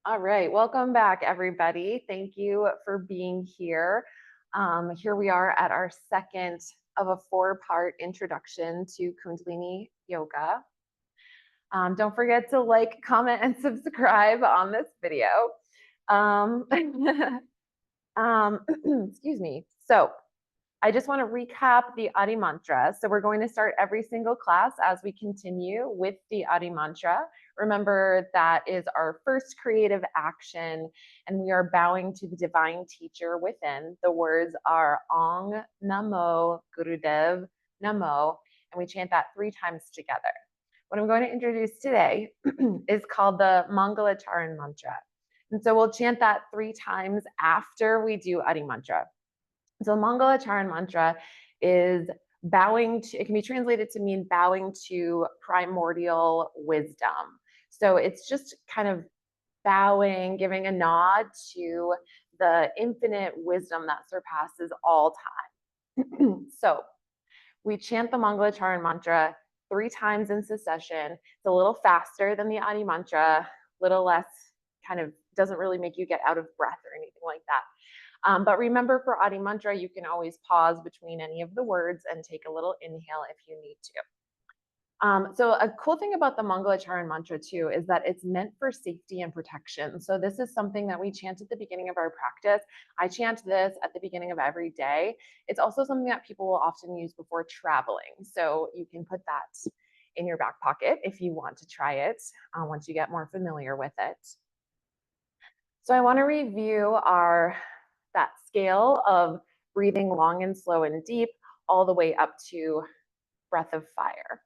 All right, welcome back, everybody. Thank you for being here. Here we are at our second of a four-part introduction to Kundalini Yoga. Don't forget to like, comment, and subscribe on this video. Excuse me. So I just want to recap the Adi Mantra. So we're going to start every single class as we continue with the Adi Mantra. Remember, that is our first creative action, and we are bowing to the divine teacher within. The words are Ong Namo Gurudev Namo, and we chant that 3 times together. What I'm going to introduce today is called the Mangala Charan Mantra. And so we'll chant that 3 times after we do Adi Mantra. So Mangala Charan Mantra is bowing to, it can be translated to mean bowing to primordial wisdom. So it's just kind of bowing, giving a nod to the infinite wisdom that surpasses all time. So we chant the Mangala Charan Mantra 3 times in succession. It's a little faster than the Adi Mantra, a little less kind of doesn't really make you get out of breath or anything like that. But remember, for Adi Mantra, you can always pause between any of the words and take a little inhale if you need to. So a cool thing about the Mangala Charan Mantra too is that it's meant for safety and protection. So this is something that we chant at the beginning of our practice. I chant this at the beginning of every day. It's also something that people will often use before traveling. So you can put that in your back pocket if you want to try it once you get more familiar with it. So I want to review that scale of breathing long and slow and deep all the way up to breath of fire.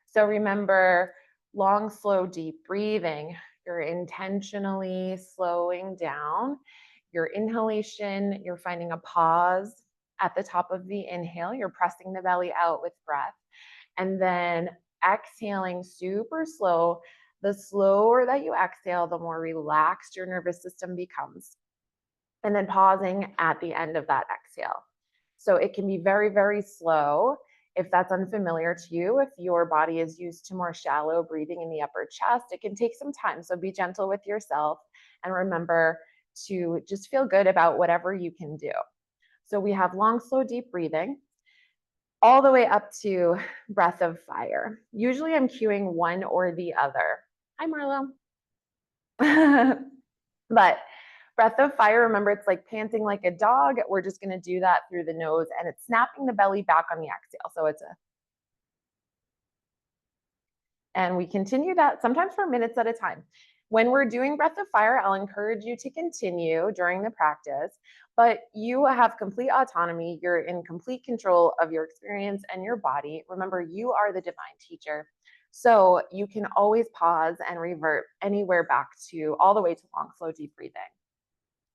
So remember, long, slow, deep breathing. You're intentionally slowing down. Your inhalation, you're finding a pause at the top of the inhale. You're pressing the belly out with breath. And then exhaling super slow. The slower that you exhale, the more relaxed your nervous system becomes. And then pausing at the end of that exhale. So it can be very, very slow. If that's unfamiliar to you, if your body is used to more shallow breathing in the upper chest, it can take some time. So be gentle with yourself and remember to just feel good about whatever you can do. So we have long, slow, deep breathing all the way up to breath of fire. Usually I'm cueing one or the other. Hi, Marlo. But breath of fire, remember, it's like panting like a dog. We're just going to do that through the nose, and it's snapping the belly back on the exhale. So it's and we continue that sometimes for minutes at a time. When we're doing breath of fire, I'll encourage you to continue during the practice, but you have complete autonomy. You're in complete control of your experience and your body. Remember, you are the divine teacher. So you can always pause and revert anywhere back to all the way to long, slow, deep breathing.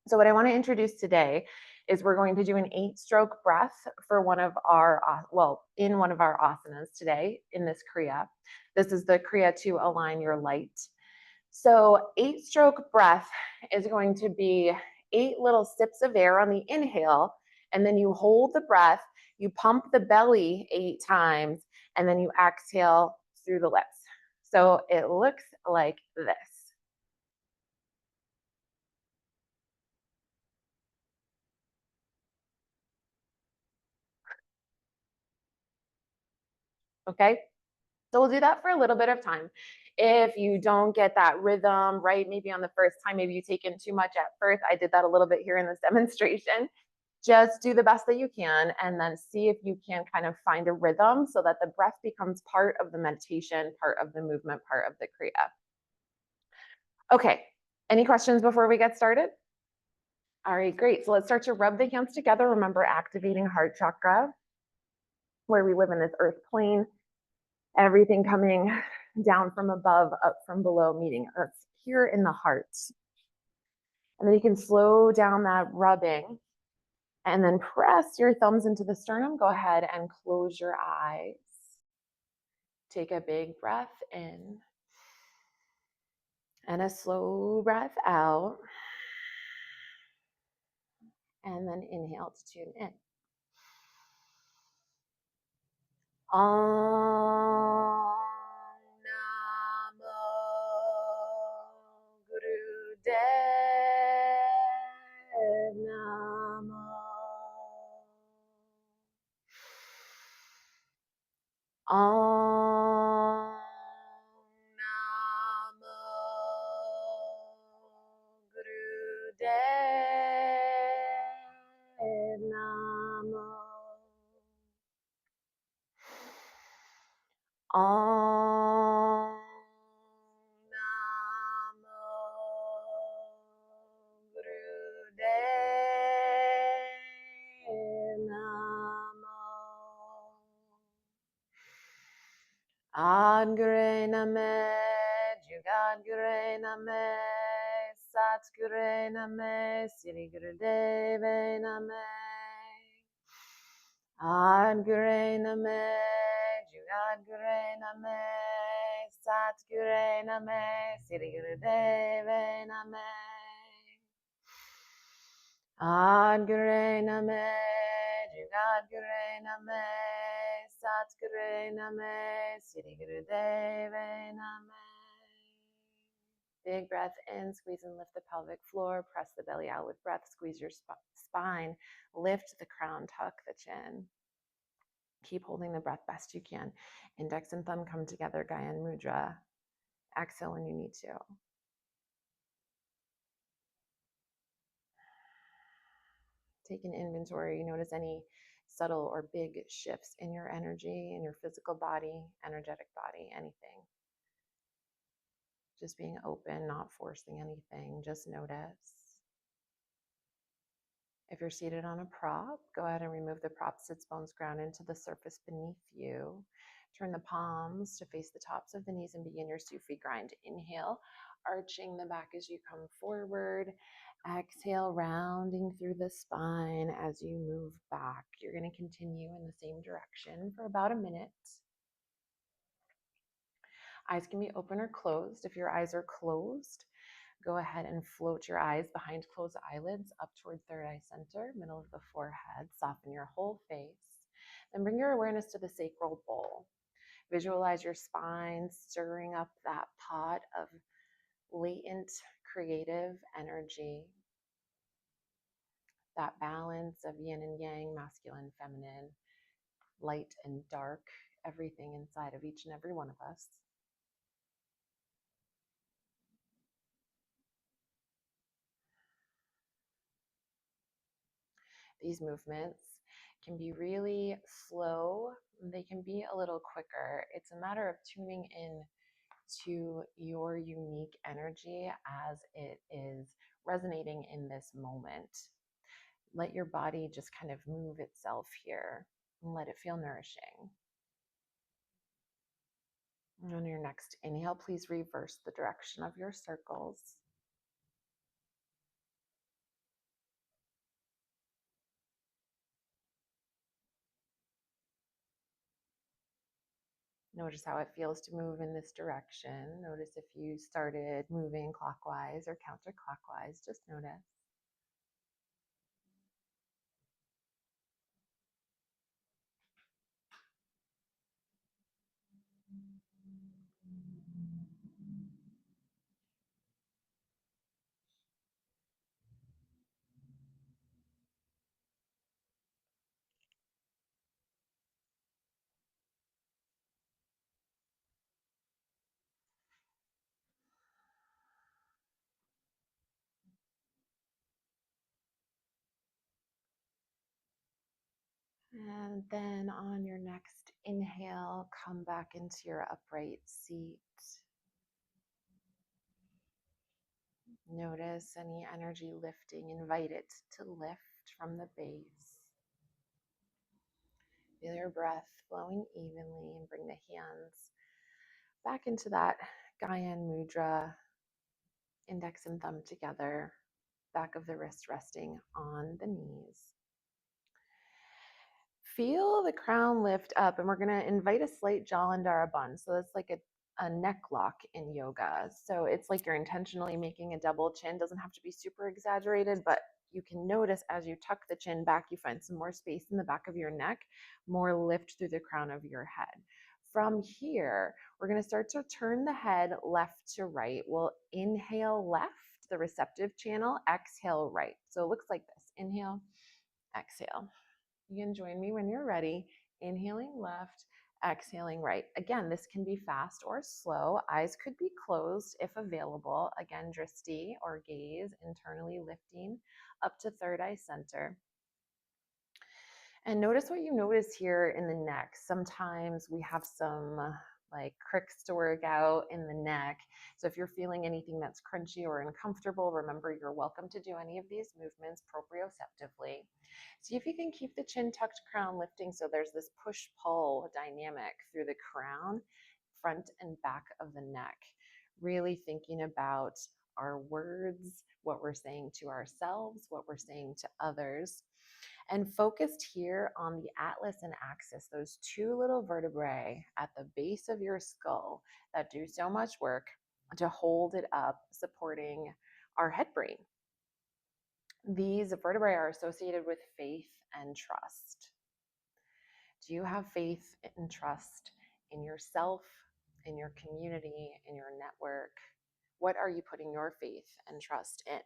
So what I want to introduce today is we're going to do an 8-stroke breath for one of our asanas today in this Kriya. This is the Kriya to align your light. So 8-stroke breath is going to be 8 little sips of air on the inhale, and then you hold the breath, you pump the belly 8 times, and then you exhale through the lips. So it looks like this. Okay, so we'll do that for a little bit of time. If you don't get that rhythm right, maybe on the first time, maybe you take in too much at first. I did that a little bit here in this demonstration. Just do the best that you can and then see if you can kind of find a rhythm so that the breath becomes part of the meditation, part of the movement, part of the Kriya. Okay, any questions before we get started? All right, great. So let's start to rub the hands together. Remember, activating heart chakra, where we live in this earth plane. Everything coming down from above, up from below, meeting us here in the heart. And then you can slow down that rubbing and then press your thumbs into the sternum. Go ahead and close your eyes. Take a big breath in and a slow breath out. And then inhale to tune in. Om Namo Gurudev Gure Name, Jugat Gure Name, Sat Gure Name, Siri Guru Deve Name. Ad Gure Name, Jugat Gure Name, Sat Gure Name, Siri Guru Deve Name. Ad Gure Name, Jugat Gure Name, Sat Gure Name, Siri Guru Deve Name. Big breath in, squeeze and lift the pelvic floor, press the belly out with breath, squeeze your spine, lift the crown, tuck the chin. Keep holding the breath best you can. Index and thumb come together, Gyan Mudra. Exhale when you need to. Take an inventory. Notice any subtle or big shifts in your energy, in your physical body, energetic body, anything. Just being open, not forcing anything. Just notice. If you're seated on a prop, go ahead and remove the prop, sits bones ground into the surface beneath you. Turn the palms to face the tops of the knees and begin your Sufi grind. Inhale, arching the back as you come forward. Exhale, rounding through the spine as you move back. You're going to continue in the same direction for about a minute. Eyes can be open or closed. If your eyes are closed, go ahead and float your eyes behind closed eyelids up toward third eye center, middle of the forehead. Soften your whole face. Then bring your awareness to the sacral bowl. Visualize your spine stirring up that pot of latent creative energy, that balance of yin and yang, masculine, feminine, light and dark, everything inside of each and every one of us. These movements can be really slow. They can be a little quicker. It's a matter of tuning in to your unique energy as it is resonating in this moment. Let your body just kind of move itself here and let it feel nourishing. And on your next inhale, please reverse the direction of your circles. Notice how it feels to move in this direction. Notice if you started moving clockwise or counterclockwise, just notice. And then on your next inhale, come back into your upright seat. Notice any energy lifting, invite it to lift from the base. Feel your breath flowing evenly and bring the hands back into that Gyan Mudra, index and thumb together, back of the wrist resting on the knees. Feel the crown lift up, and we're going to invite a slight Jalandhara bund. So that's like a neck lock in yoga. So it's like you're intentionally making a double chin. Doesn't have to be super exaggerated, but you can notice as you tuck the chin back, you find some more space in the back of your neck, more lift through the crown of your head. From here, we're going to start to turn the head left to right. We'll inhale left, the receptive channel, exhale right. So it looks like this. Inhale, exhale. You can join me when you're ready. Inhaling left, exhaling right. Again, this can be fast or slow. Eyes could be closed if available. Again, drishti or gaze, internally lifting up to third eye center. And notice what you notice here in the neck. Sometimes we have some like cricks to work out in the neck. So if you're feeling anything that's crunchy or uncomfortable, remember you're welcome to do any of these movements proprioceptively. See if you can keep the chin tucked, crown lifting, so there's this push-pull dynamic through the crown. front and back of the neck, really thinking about our words, what we're saying to ourselves, what we're saying to others, and focused here on the atlas and axis, those two little vertebrae at the base of your skull that do so much work to hold it up, supporting our head brain. These vertebrae are associated with faith and trust. Do you have faith and trust in yourself, in your community, in your network? What are you putting your faith and trust in?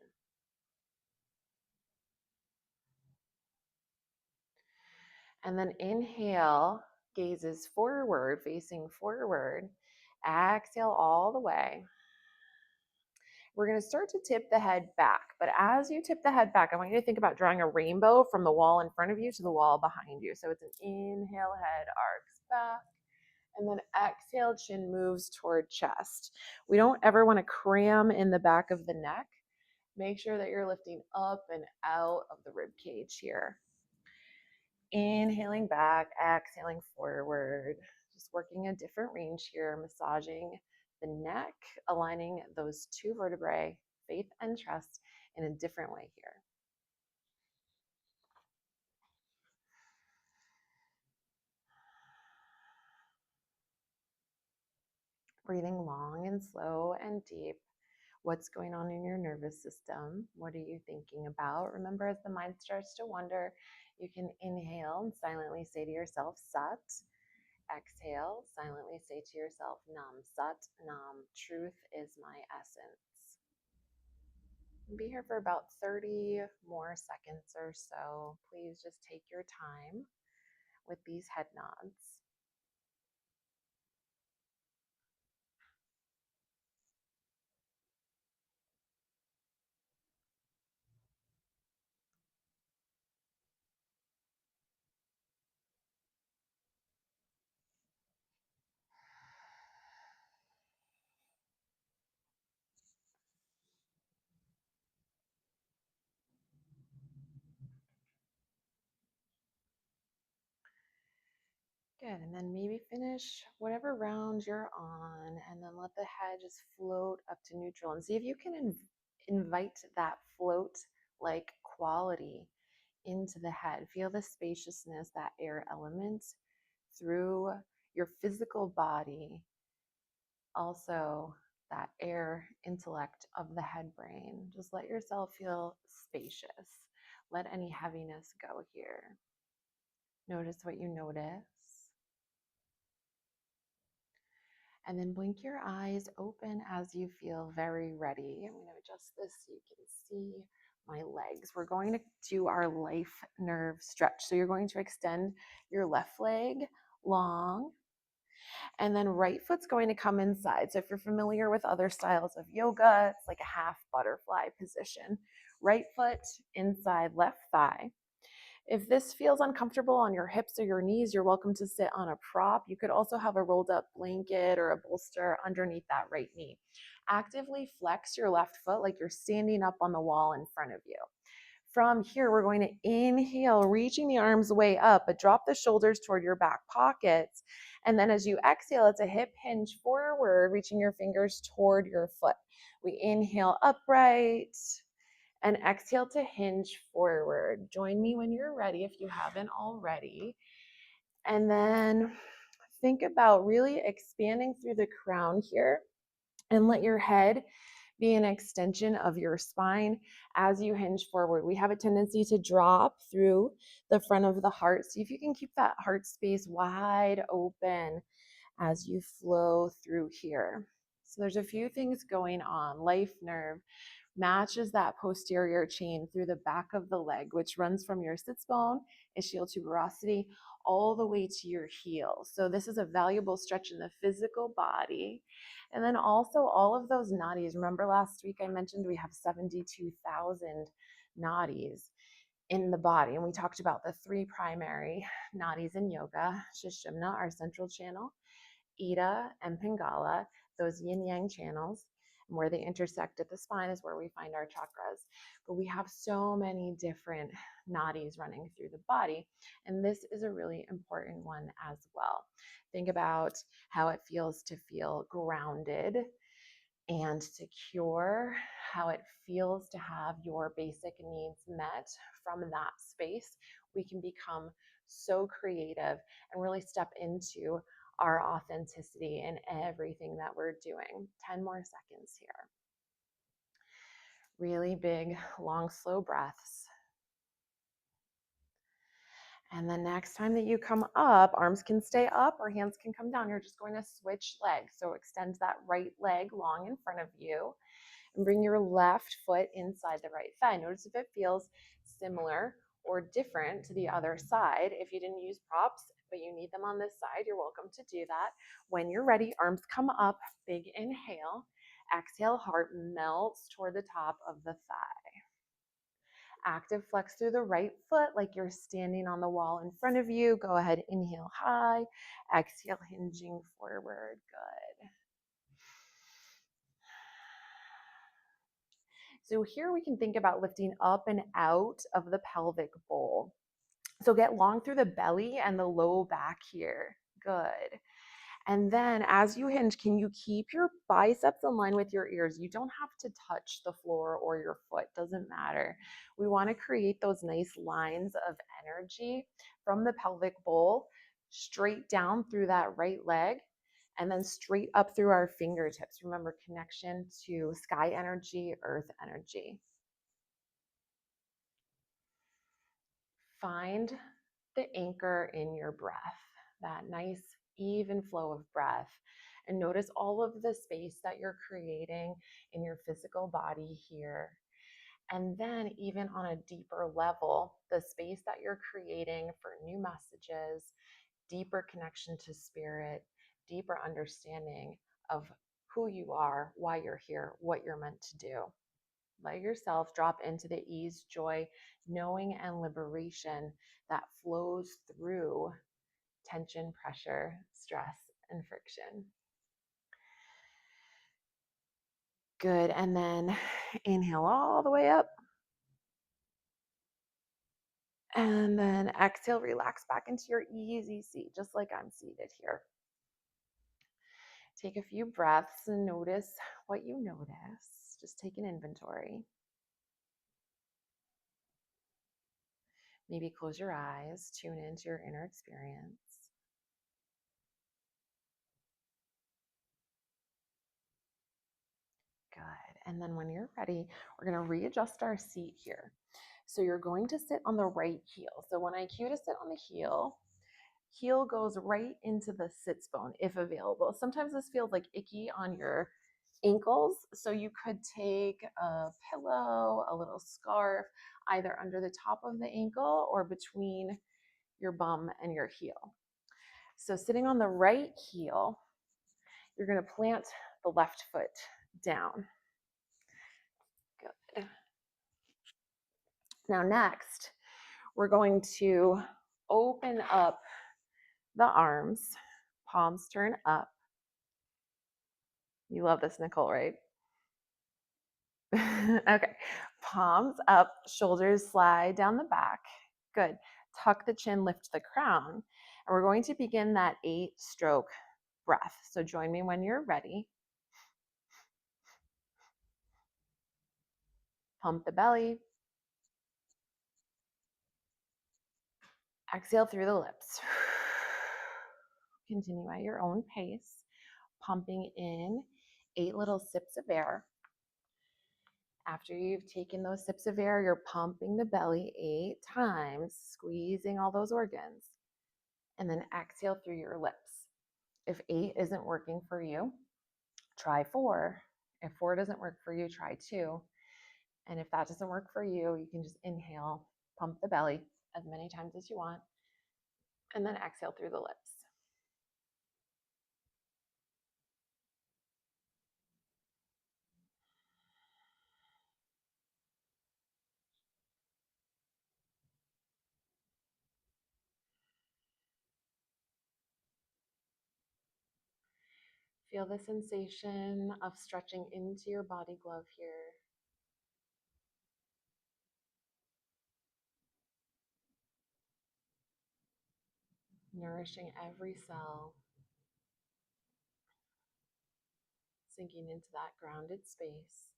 And then inhale, gazes forward, facing forward. Exhale all the way. We're going to start to tip the head back. But as you tip the head back, I want you to think about drawing a rainbow from the wall in front of you to the wall behind you. So it's an inhale, head arcs back. And then exhale, chin moves toward chest. We don't ever want to cram in the back of the neck. Make sure that you're lifting up and out of the rib cage here. Inhaling back, exhaling forward. Just working a different range here, massaging the neck, aligning those two vertebrae, faith and trust, in a different way here. Breathing long and slow and deep. What's going on in your nervous system? What are you thinking about? Remember, as the mind starts to wander, you can inhale and silently say to yourself, Sat. Exhale, silently say to yourself, Nam. Sat, Nam. Truth is my essence. Be here for about 30 more seconds or so. Please just take your time with these head nods. Good, and then maybe finish whatever round you're on, and then let the head just float up to neutral, and see if you can invite that float-like quality into the head. Feel the spaciousness, that air element through your physical body. Also, that air intellect of the head brain. Just let yourself feel spacious. Let any heaviness go here. Notice what you notice. And then blink your eyes open as you feel very ready. I'm going to adjust this so you can see my legs. We're going to do our life nerve stretch. So you're going to extend your left leg long, and then right foot's going to come inside. So if you're familiar with other styles of yoga, it's like a half butterfly position. Right foot inside left thigh. If this feels uncomfortable on your hips or your knees, you're welcome to sit on a prop. You could also have a rolled up blanket or a bolster underneath that right knee. Actively flex your left foot like you're standing up on the wall in front of you. From here, we're going to inhale, reaching the arms way up, but drop the shoulders toward your back pockets. And then as you exhale, it's a hip hinge forward, reaching your fingers toward your foot. We inhale upright and exhale to hinge forward. Join me when you're ready if you haven't already. And then think about really expanding through the crown here, and let your head be an extension of your spine as you hinge forward. We have a tendency to drop through the front of the heart. See if you can keep that heart space wide open as you flow through here. So there's a few things going on. Life nerve matches that posterior chain through the back of the leg, which runs from your sits bone, ischial tuberosity, all the way to your heel. So this is a valuable stretch in the physical body. And then also all of those nadis. Remember last week I mentioned we have 72,000 nadis in the body. And we talked about the three primary nadis in yoga: Sushumna, our central channel; Ida and Pingala, those yin yang channels, And where they intersect at the spine is where we find our chakras. But we have so many different nadis running through the body. And this is a really important one as well. Think about how it feels to feel grounded and secure, how it feels to have your basic needs met from that space. We can become so creative and really step into our authenticity in everything that we're doing. 10 more seconds here. Really big, long, slow breaths. And the next time that you come up, arms can stay up or hands can come down. You're just going to switch legs. So extend that right leg long in front of you and bring your left foot inside the right thigh. Notice if it feels similar or different to the other side. If you didn't use props, but you need them on this side, you're welcome to do that. When you're ready, arms come up, big inhale. Exhale, heart melts toward the top of the thigh. Active flex through the right foot like you're standing on the wall in front of you. Go ahead, inhale high. Exhale, hinging forward. Good. So here we can think about lifting up and out of the pelvic bowl. So get long through the belly and the low back here. Good. And then as you hinge, can you keep your biceps in line with your ears? You don't have to touch the floor or your foot, doesn't matter. We want to create those nice lines of energy from the pelvic bowl straight down through that right leg and then straight up through our fingertips. Remember, connection to sky energy, earth energy. Find the anchor in your breath, that nice even flow of breath. And notice all of the space that you're creating in your physical body here. And then, even on a deeper level, the space that you're creating for new messages, deeper connection to spirit, deeper understanding of who you are, why you're here, what you're meant to do. Let yourself drop into the ease, joy, knowing, and liberation that flows through tension, pressure, stress, and friction. Good. And then inhale all the way up. And then exhale, relax back into your easy seat, just like I'm seated here. Take a few breaths and notice what you notice. Just take an inventory. Maybe close your eyes, tune into your inner experience. Good. And then when you're ready, we're going to readjust our seat here. So you're going to sit on the right heel. So when I cue to sit on the heel goes right into the sits bone if available. Sometimes this feels like icky on your ankles. So you could take a pillow, a little scarf, either under the top of the ankle or between your bum and your heel. So sitting on the right heel, you're going to plant the left foot down. Good. Now next, we're going to open up the arms, palms turn up. You love this, Nicole, right? Okay, palms up, shoulders slide down the back. Good. Tuck the chin, lift the crown. And we're going to begin that 8-stroke breath. So join me when you're ready. Pump the belly. Exhale through the lips. Continue at your own pace, pumping in 8 little sips of air. After you've taken those sips of air, you're pumping the belly 8 times, squeezing all those organs, and then exhale through your lips. If 8 isn't working for you, try 4. If 4 doesn't work for you, try 2. And if that doesn't work for you, you can just inhale, pump the belly as many times as you want, and then exhale through the lips. Feel the sensation of stretching into your body glove here. Nourishing every cell, sinking into that grounded space,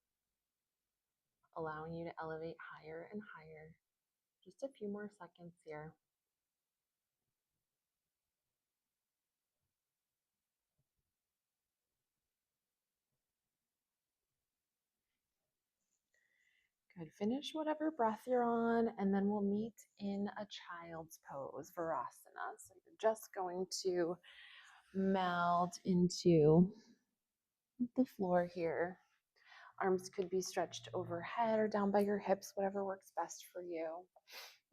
allowing you to elevate higher and higher. Just a few more seconds here. Good. Finish whatever breath you're on, and then we'll meet in a child's pose, Virasana. So you're just going to melt into the floor here. Arms could be stretched overhead or down by your hips, whatever works best for you.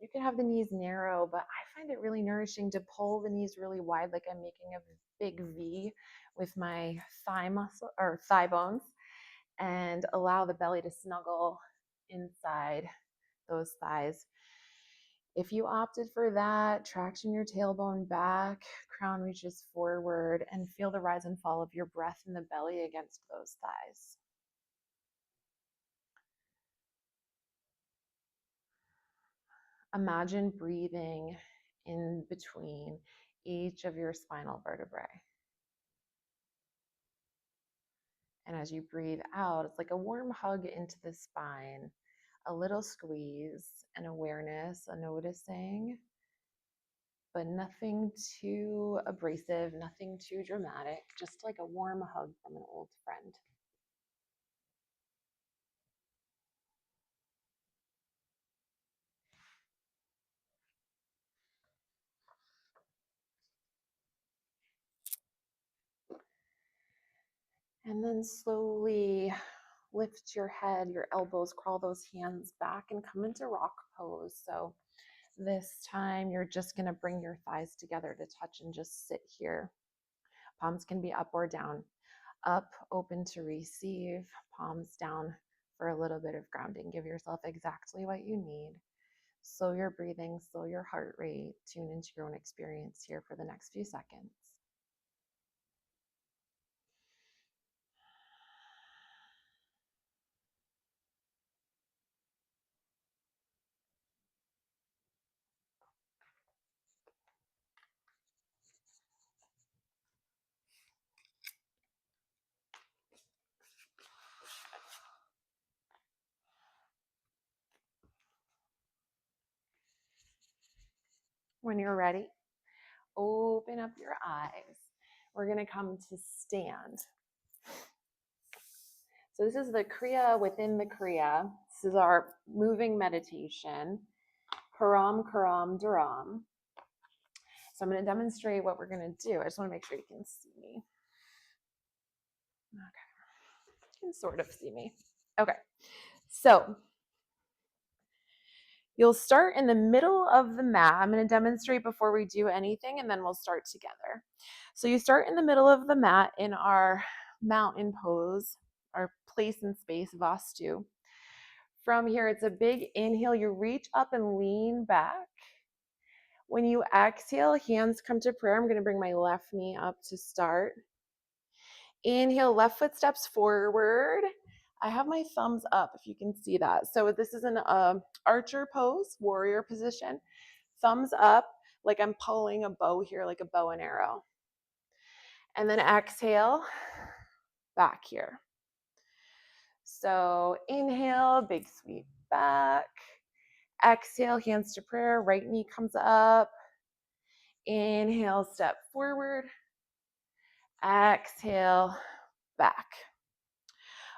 You can have the knees narrow, but I find it really nourishing to pull the knees really wide, like I'm making a big V with my thigh muscle or thigh bones, and allow the belly to snuggle inside those thighs. If you opted for that, traction your tailbone back, crown reaches forward, and feel the rise and fall of your breath in the belly against those thighs. Imagine breathing in between each of your spinal vertebrae. And as you breathe out, it's like a warm hug into the spine, a little squeeze, an awareness, a noticing, but nothing too abrasive, nothing too dramatic, just like a warm hug from an old friend. And then slowly lift your head, your elbows, crawl those hands back and come into rock pose. So this time you're just going to bring your thighs together to touch and just sit here. Palms can be up or down. Up, open to receive, palms down for a little bit of grounding. Give yourself exactly what you need. Slow your breathing, slow your heart rate, tune into your own experience here for the next few seconds. When you're ready, open up your eyes. We're going to come to stand. So this is the Kriya within the Kriya. This is our moving meditation. Param Karam Dharam. So I'm going to demonstrate what we're going to do. I just want to make sure you can see me. Okay. You can sort of see me. Okay. So you'll start in the middle of the mat. I'm going to demonstrate before we do anything, and then we'll start together. So you start in the middle of the mat in our mountain pose, our place in space, Vastu. From here, it's a big inhale. You reach up and lean back. When you exhale, hands come to prayer. I'm going to bring my left knee up to start. Inhale, left foot steps forward. I have my thumbs up if you can see that. So this is an archer pose, warrior position. Thumbs up, like I'm pulling a bow here, like a bow and arrow. And then exhale, back here. So inhale, big sweep back. Exhale, hands to prayer, right knee comes up. Inhale, step forward. Exhale, back.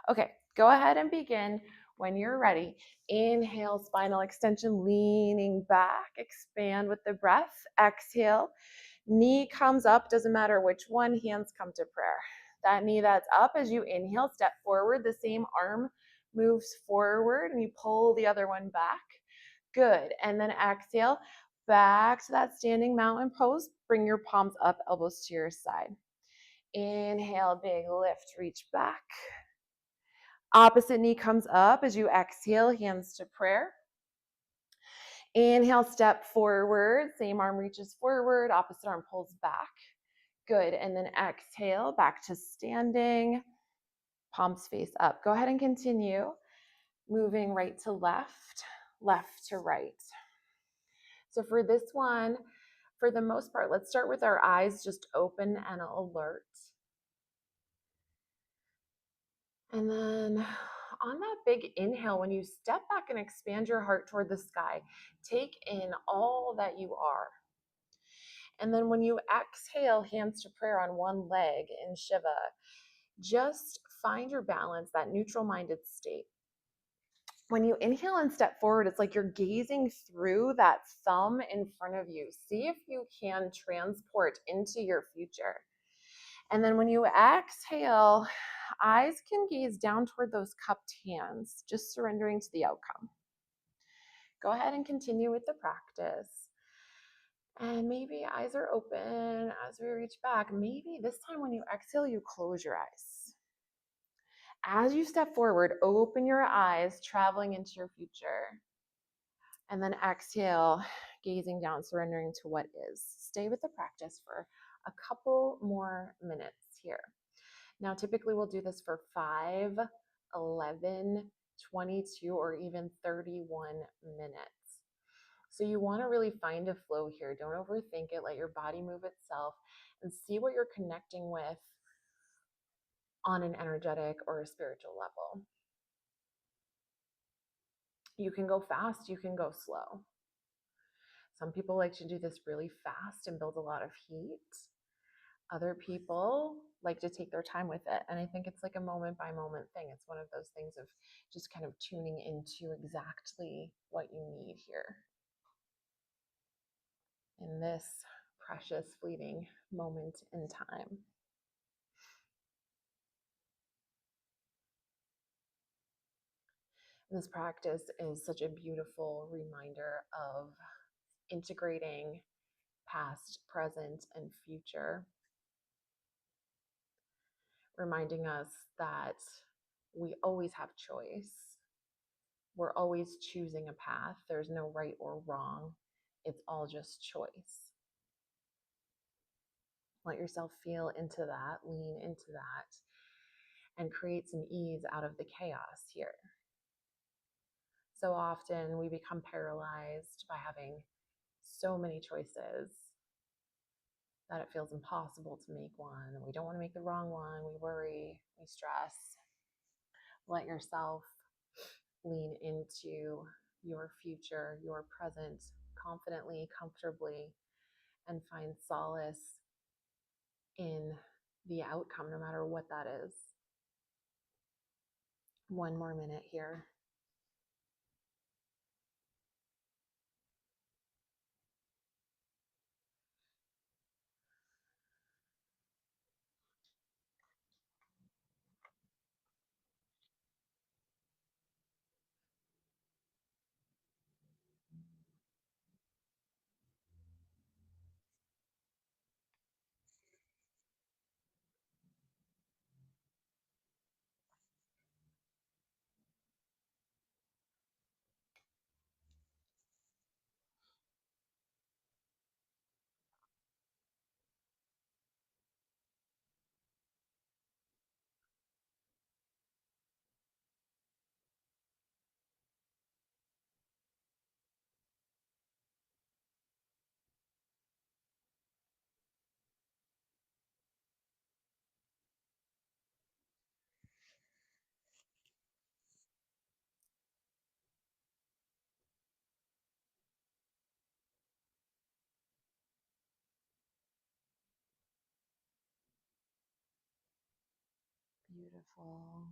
Okay, go ahead and begin when you're ready. Inhale, spinal extension, leaning back, expand with the breath. Exhale, knee comes up, doesn't matter which one, hands come to prayer. That knee that's up, as you inhale, step forward, the same arm moves forward and you pull the other one back. Good, and then exhale, back to that standing mountain pose. Bring your palms up, elbows to your side. Inhale, big lift, reach back. Opposite knee comes up as you exhale, hands to prayer. Inhale, step forward, same arm reaches forward, opposite arm pulls back. Good. And then exhale back to standing, palms face up. Go ahead and continue moving right to left, left to right. So for this one, for the most part, let's start with our eyes just open and alert. And then on that big inhale, when you step back and expand your heart toward the sky, take in all that you are. And then when you exhale, hands to prayer on one leg in Shiva, just find your balance, that neutral minded state. When you inhale and step forward, it's like you're gazing through that thumb in front of you. See if you can transport into your future. And then when you exhale, eyes can gaze down toward those cupped hands, just surrendering to the outcome. Go ahead and continue with the practice. And maybe eyes are open as we reach back. Maybe this time when you exhale, you close your eyes. As you step forward, open your eyes, traveling into your future. And then exhale, gazing down, surrendering to what is. Stay with the practice for a couple more minutes here. Now, typically we'll do this for 5, 11, 22, or even 31 minutes. So you want to really find a flow here. Don't overthink it. Let your body move itself and see what you're connecting with on an energetic or a spiritual level. You can go fast, you can go slow. Some people like to do this really fast and build a lot of heat. Other people like to take their time with it. And I think it's like a moment by moment thing. It's one of those things of just kind of tuning into exactly what you need here in this precious, fleeting moment in time. This practice is such a beautiful reminder of integrating past, present, and future, reminding us that we always have choice. We're always choosing a path. There's no right or wrong. It's all just choice. Let yourself feel into that, lean into that, and create some ease out of the chaos here. So often we become paralyzed by having so many choices that it feels impossible to make one. We don't want to make the wrong one. We worry, we stress. Let yourself lean into your future, your present, confidently, comfortably, and find solace in the outcome, no matter what that is. One more minute here. Beautiful.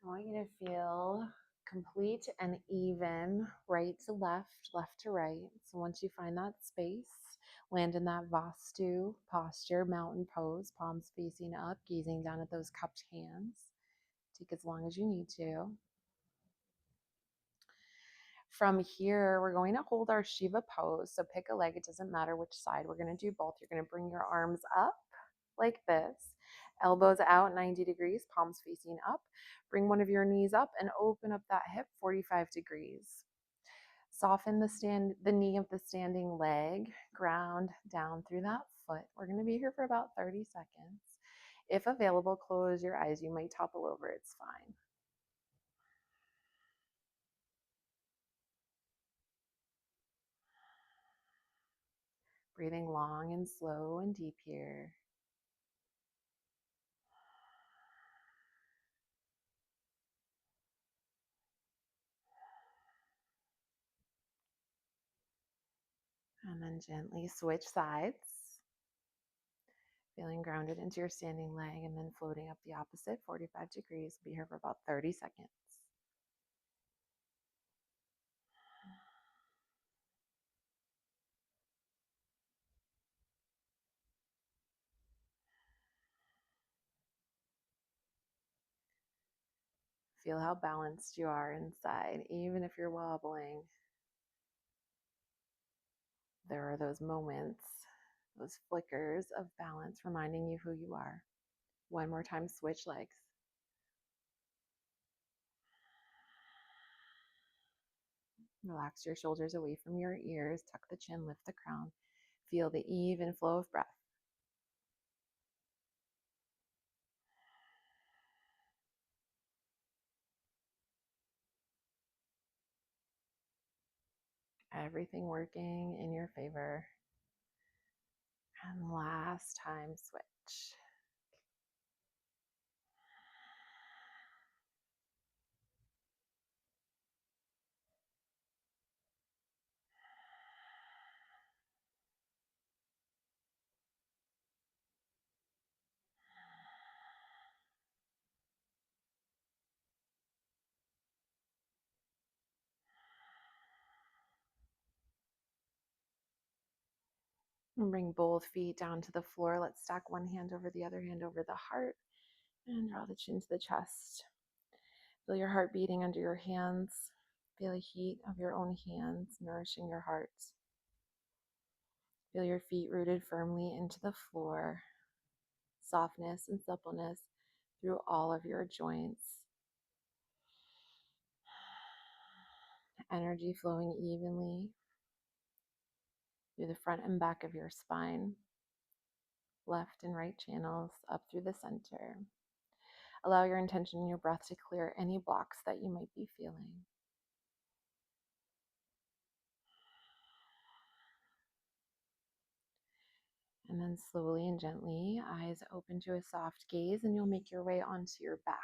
I want you to feel complete and even, right to left, left to right. So once you find that space, land in that Vastu posture, mountain pose, palms facing up, gazing down at those cupped hands. Take as long as you need to. From here, we're going to hold our Shiva pose. So pick a leg, it doesn't matter which side. We're going to do both. You're going to bring your arms up like this. Elbows out 90 degrees, palms facing up. Bring one of your knees up and open up that hip 45 degrees. Soften the knee of the standing leg, ground down through that foot. We're going to be here for about 30 seconds. If available, close your eyes. You might topple over, it's fine. Breathing long and slow and deep here. And then gently switch sides. Feeling grounded into your standing leg and then floating up the opposite 45 degrees. Be here for about 30 seconds. Feel how balanced you are inside, even if you're wobbling. There are those moments, those flickers of balance reminding you who you are. One more time, switch legs. Relax your shoulders away from your ears, tuck the chin, lift the crown. Feel the even flow of breath. Everything working in your favor. And last time, switch. And bring both feet down to the floor. Let's stack one hand over the other hand over the heart and draw the chin to the chest. Feel your heart beating under your hands. Feel the heat of your own hands nourishing your heart. Feel your feet rooted firmly into the floor. Softness and suppleness through all of your joints. Energy flowing evenly through the front and back of your spine. Left and right channels up through the center. Allow your intention and your breath to clear any blocks that you might be feeling. And then slowly and gently, eyes open to a soft gaze, and you'll make your way onto your back.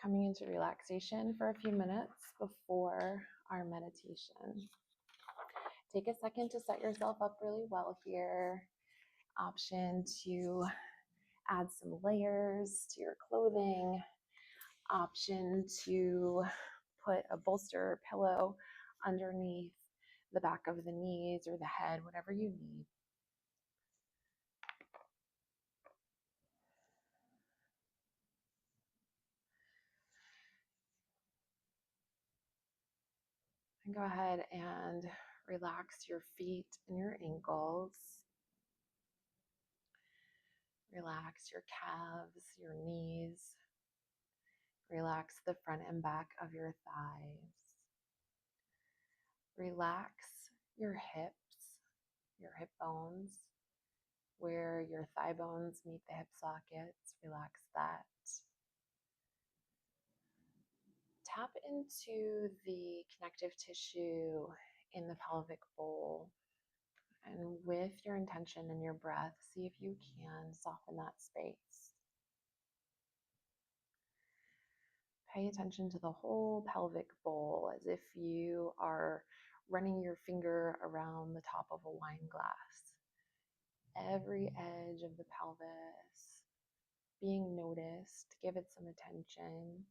Coming into relaxation for a few minutes before our meditation. Take a second to set yourself up really well here. Option to add some layers to your clothing. Option to put a bolster or pillow underneath the back of the knees or the head, whatever you need. And go ahead and relax your feet and your ankles. Relax your calves, your knees. Relax the front and back of your thighs. Relax your hips, your hip bones, where your thigh bones meet the hip sockets. Relax that. Tap into the connective tissue in the pelvic bowl. And with your intention and your breath, see if you can soften that space. Pay attention to the whole pelvic bowl as if you are running your finger around the top of a wine glass. Every edge of the pelvis being noticed. Give it some attention.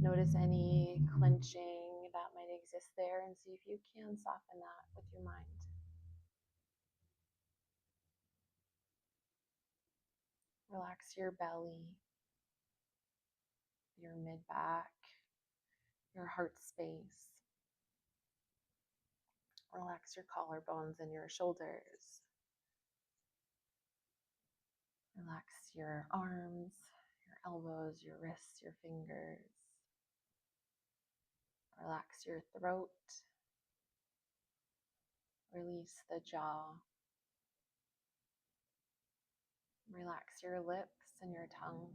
Notice any clenching that might exist there and see if you can soften that with your mind. Relax your belly, your mid-back, your heart space. Relax your collarbones and your shoulders. Relax your arms, your elbows, your wrists, your fingers. Relax your throat. Release the jaw. Relax your lips and your tongue.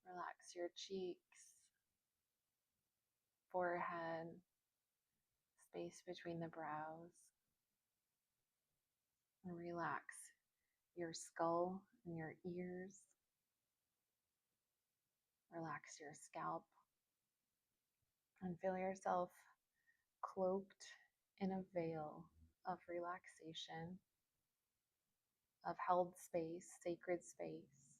Relax your cheeks, forehead, space between the brows. And relax your skull and your ears. Relax your scalp. And feel yourself cloaked in a veil of relaxation, of held space, sacred space,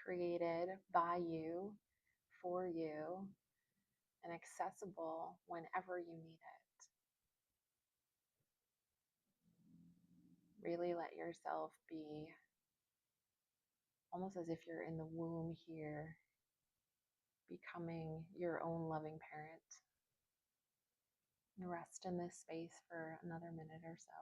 created by you, for you, and accessible whenever you need it. Really let yourself be almost as if you're in the womb here, becoming your own loving parent. And rest in this space for another minute or so.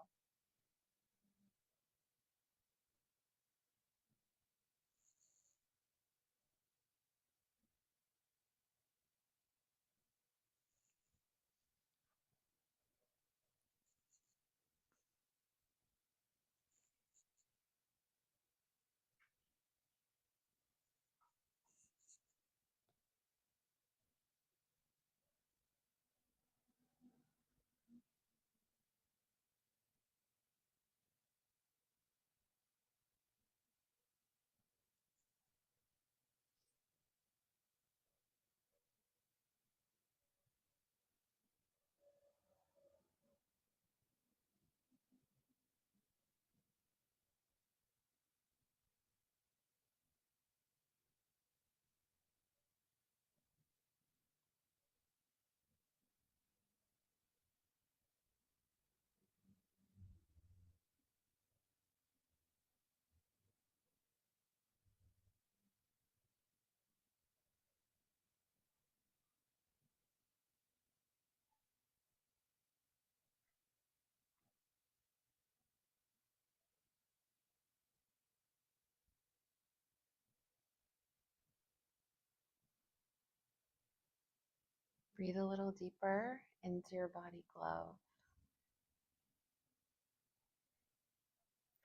Breathe a little deeper into your body glow.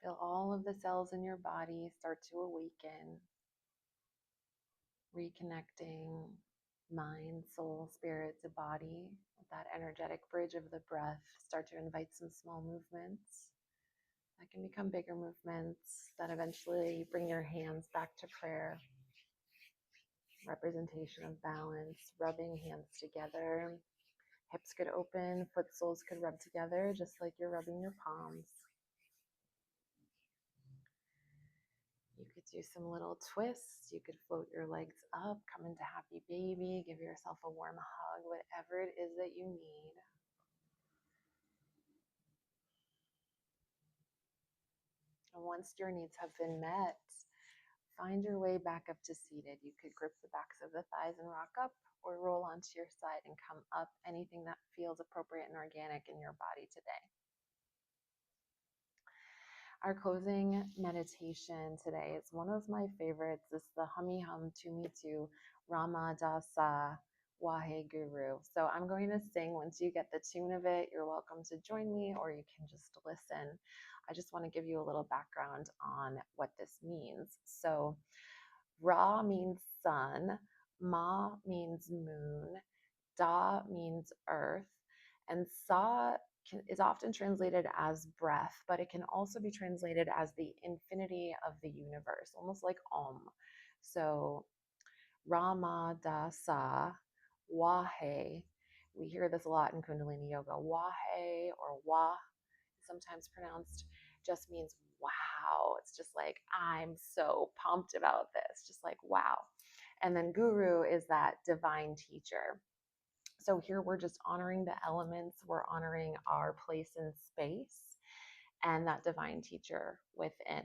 Feel all of the cells in your body start to awaken, reconnecting mind, soul, spirit to body. With that energetic bridge of the breath, start to invite some small movements that can become bigger movements that eventually bring your hands back to prayer. Representation of balance, rubbing hands together. Hips could open, foot soles could rub together, just like you're rubbing your palms. You could do some little twists. You could float your legs up, come into happy baby, give yourself a warm hug, whatever it is that you need. And once your needs have been met, find your way back up to seated. You could grip the backs of the thighs and rock up, or roll onto your side and come up. Anything that feels appropriate and organic in your body today. Our closing meditation today is one of my favorites. It's the Hummy Hum Tumi Tu Rama Dasa Wahe Guru. So I'm going to sing. Once you get the tune of it, you're welcome to join me, or you can just listen. I just want to give you a little background on what this means. So Ra means sun, Ma means moon, Da means earth, and Sa is often translated as breath, but it can also be translated as the infinity of the universe, almost like Om. So Rama Da Sa Wahe. We hear this a lot in Kundalini Yoga. Wahe or Wah, sometimes pronounced, just means wow. It's just like, I'm so pumped about this. Just like, wow. And then Guru is that divine teacher. So here we're just honoring the elements, we're honoring our place in space and that divine teacher within.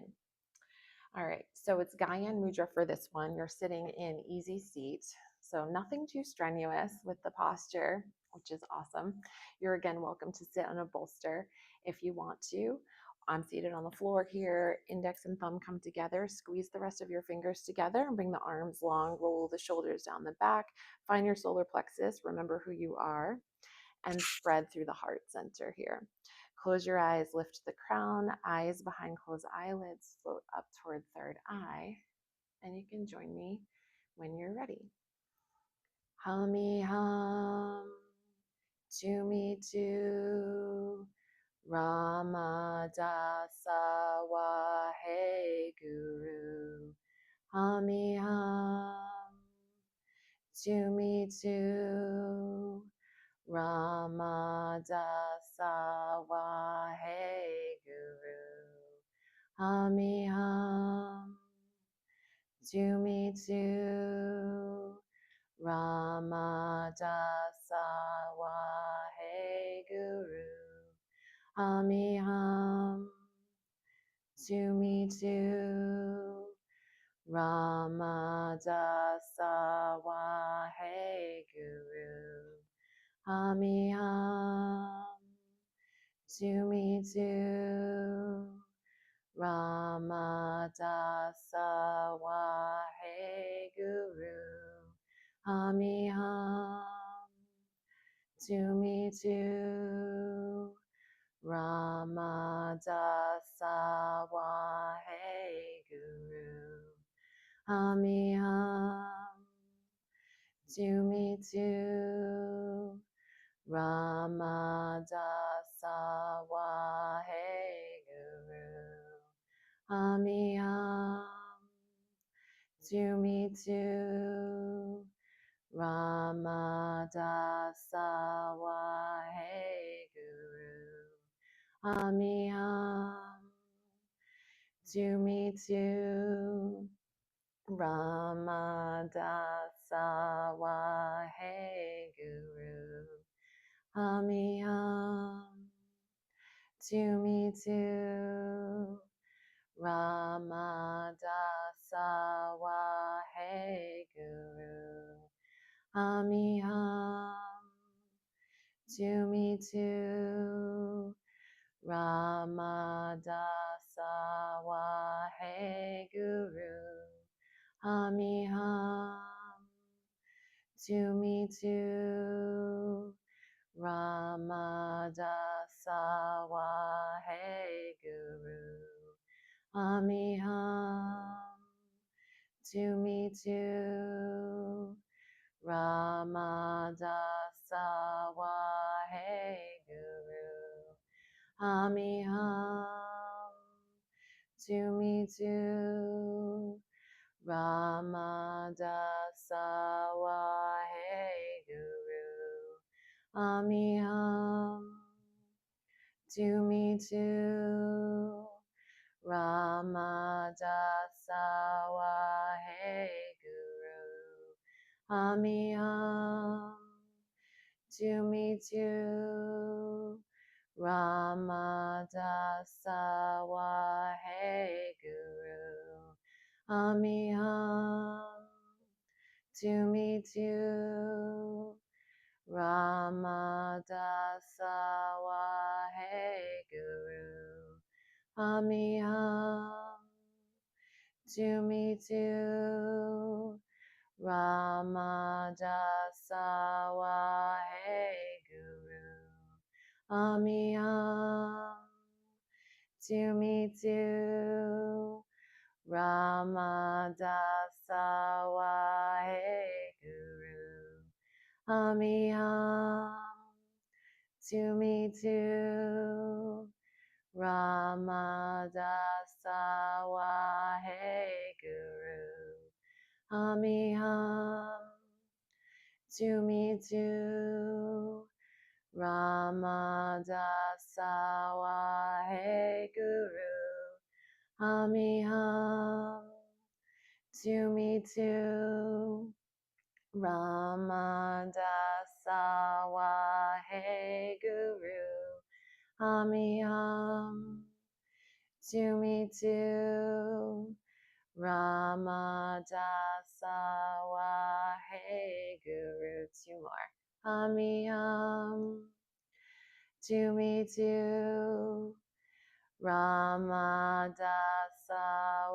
All right, so it's Gyan Mudra for this one. You're sitting in easy seat, so nothing too strenuous with the posture, which is awesome. You're again welcome to sit on a bolster if you want to. I'm seated on the floor here. Index and thumb come together. Squeeze the rest of your fingers together and bring the arms long. Roll the shoulders down the back. Find your solar plexus. Remember who you are. And spread through the heart center here. Close your eyes. Lift the crown. Eyes behind closed eyelids. Float up toward third eye. And you can join me when you're ready. Hum-me hum. To me too. Rama Dasa Wahe Guru. Hum-me hum. To me too. Rama Dasa Wahe Guru. Hum-me hum. To me too. Rama Dasa Wahe Guru. Hum-me hum. To me too. Rama Dasa Wahe Guru. Hum-me hum. To me too. Rama Dasa Wahe Guru. Hum-me hum. To me too. Rama Dasa Wahe Guru. Hum-me hum. To me too. Rama Dasa Wahe Guru. Hum-me hum. To me too. Rama Dasa Wahe Guru. Hum-me hum. To me too. Rama Dasa Wahe Guru. Hum-me hum. To me too. Rama Dasa Wahe Guru. Hum-me hum. To me too. Rama Dasa Wahe Guru. Hum-me hum. To me too. Rama Dasa Wahe Guru. Hum-me hum. To me too. Rama Dasa Wahe Guru. Hum-me hum. To me too. Rama Dasa Wahe Guru. Hum-me hum. To me too. Rama Dasa Wahe Guru. Hum-me hum. To me too. Rama Dasa Wahe Guru. Hum-me hum. To me too. Rama Dasa Wahe Guru. Hum-me hum. To me too. Rama Dasa Wahe Guru. Hum-me hum. To me too. Rama Dasa Wahe Guru. Hum-me hum. To me too. Rama Dasa Wahe Guru. Hum-me hum. To me too. Rama Dasa Wahe Guru. Hum-me hum. To me too. Rama Dasa Wahe Guru. Hum-me hum. To me too. Rama Dasa Wahe Guru. Two more. Hum-me hum. To me too. Ramadasa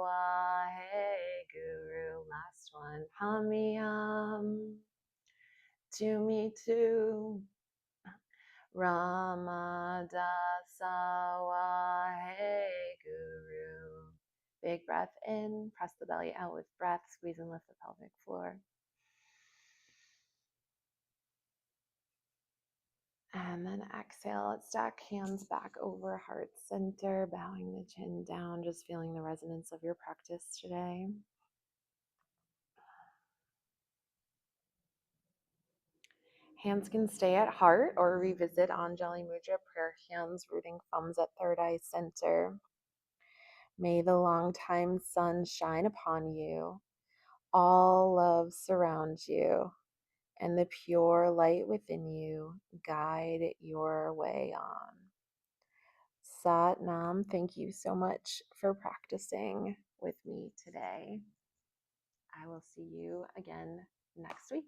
Wahe Guru. Last one. Hamiyam. To me too. Ramadasa Wahe Guru. Big breath in. Press the belly out with breath. Squeeze and lift the pelvic floor. And then exhale, let's stack hands back over heart center, bowing the chin down, just feeling the resonance of your practice today. Hands can stay at heart or revisit Anjali Mudra, prayer hands, rooting thumbs at third eye center. May the long-time sun shine upon you, all love surround you, and the pure light within you guide your way on. Sat Nam, thank you so much for practicing with me today. I will see you again next week.